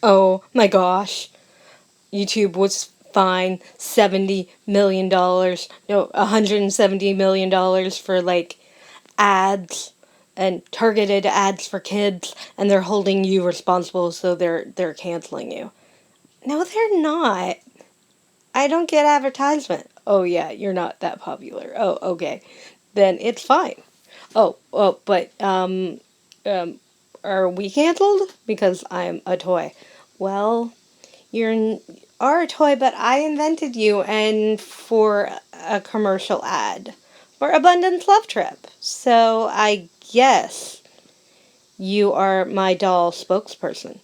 Oh my gosh. YouTube was fined $70 million. No, $170 million for like ads and targeted ads for kids, and they're holding you responsible, so they're canceling you. No, they're not. I don't get advertisement. Oh yeah, you're not that popular. Oh, okay. Then it's fine. Oh, but are we canceled because I'm a toy? Well, are a toy, but I invented you and for a commercial ad for Abundance Love Trip. So I guess you are my doll spokesperson.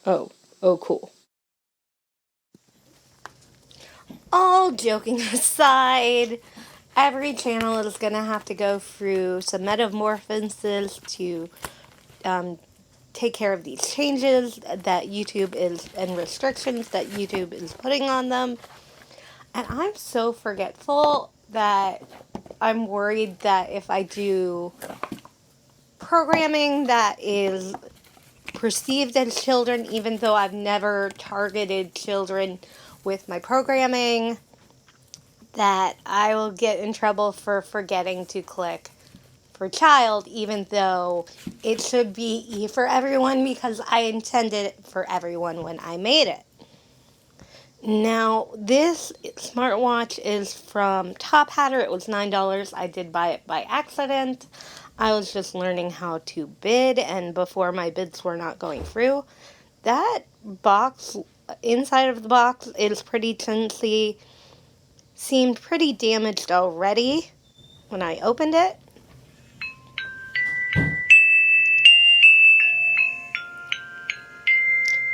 Oh, oh, cool. All joking aside, every channel is going to have to go through some metamorphoses to um, take care of these changes that YouTube is and restrictions that YouTube is putting on them. And I'm so forgetful that I'm worried that if I do programming that is perceived as children, even though I've never targeted children with my programming, that I will get in trouble for forgetting to click for child, even though it should be E for everyone because I intended it for everyone when I made it. Now, this smartwatch is from Tophatter. It was $9. I did buy it by accident. I was just learning how to bid, and before my bids were not going through. That box, inside of the box, is pretty chintzy. Seemed pretty damaged already when I opened it.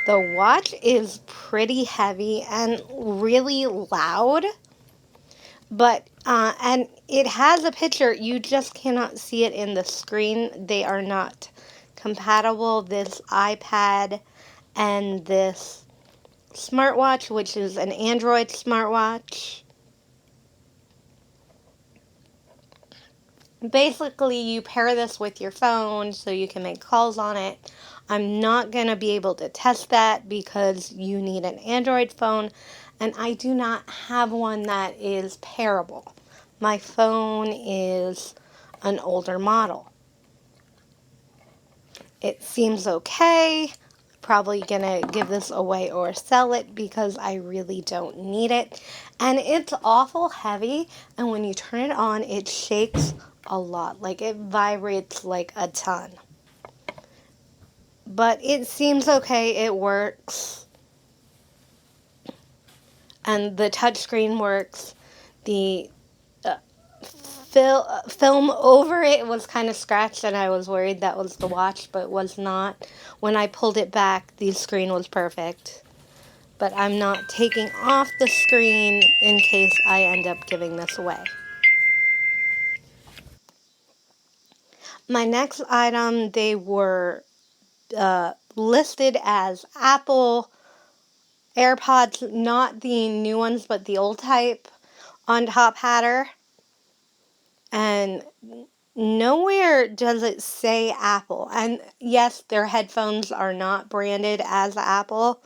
The watch is pretty heavy and really loud. But, and it has a picture, you just cannot see it in the screen. They are not compatible. This iPad and this smartwatch, which is an Android smartwatch. Basically, you pair this with your phone so you can make calls on it. I'm not going to be able to test that because you need an Android phone, and I do not have one that is pairable. My phone is an older model. It seems okay. Probably gonna give this away or sell it because I really don't need it. And it's awful heavy, and when you turn it on, it shakes a lot. Like it vibrates like a ton. But it seems okay, it works. And the touchscreen works. The film over it was kind of scratched, and I was worried that was the watch, but it was not. When I pulled it back, the screen was perfect. But I'm not taking off the screen in case I end up giving this away. My next item, they were listed as Apple AirPods, not the new ones, but the old type on Tophatter. And nowhere does it say Apple. And yes, their headphones are not branded as Apple.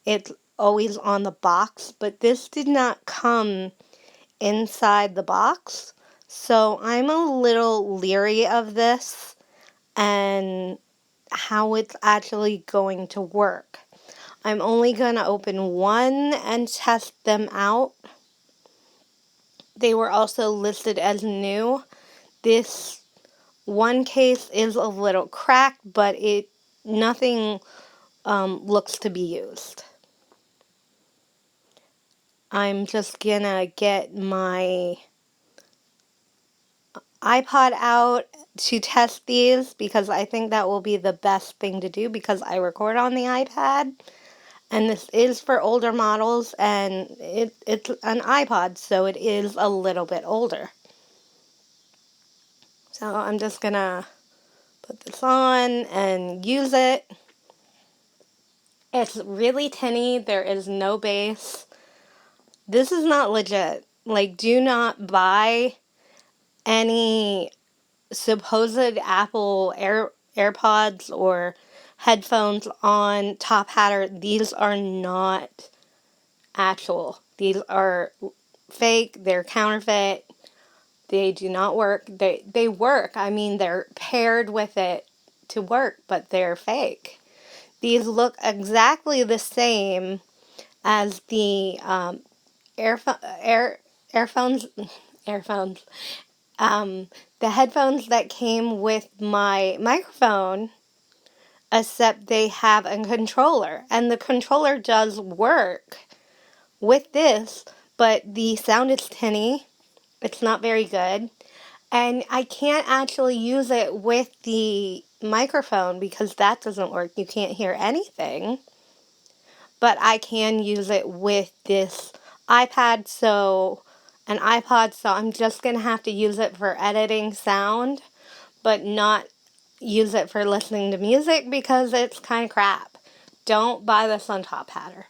It's always on the box, but this did not come inside the box. So I'm a little leery of this and how it's actually going to work. I'm only going to open one and test them out. They were also listed as new. This one case is a little cracked, but nothing looks to be used. I'm just gonna get my iPod out to test these because I think that will be the best thing to do because I record on the iPad. And this is for older models, and it's an iPod, so it is a little bit older. So I'm just gonna put this on and use it. It's really tinny. There is no bass. This is not legit. Like, do not buy any supposed Apple AirPods or headphones on Tophatter. These are not actual. These are fake. They're counterfeit. They do not work. They work. I mean, they're paired with it to work, but they're fake. These look exactly the same as the earphones, earphones, the headphones that came with my microphone, except they have a controller, and the controller does work with this, but the sound is tinny. It's not very good. And I can't actually use it with the microphone because that doesn't work. You can't hear anything. But I can use it with this iPad, an iPod, so I'm just going to have to use it for editing sound, but not use it for listening to music because it's kind of crap. Don't buy this on Tophatter.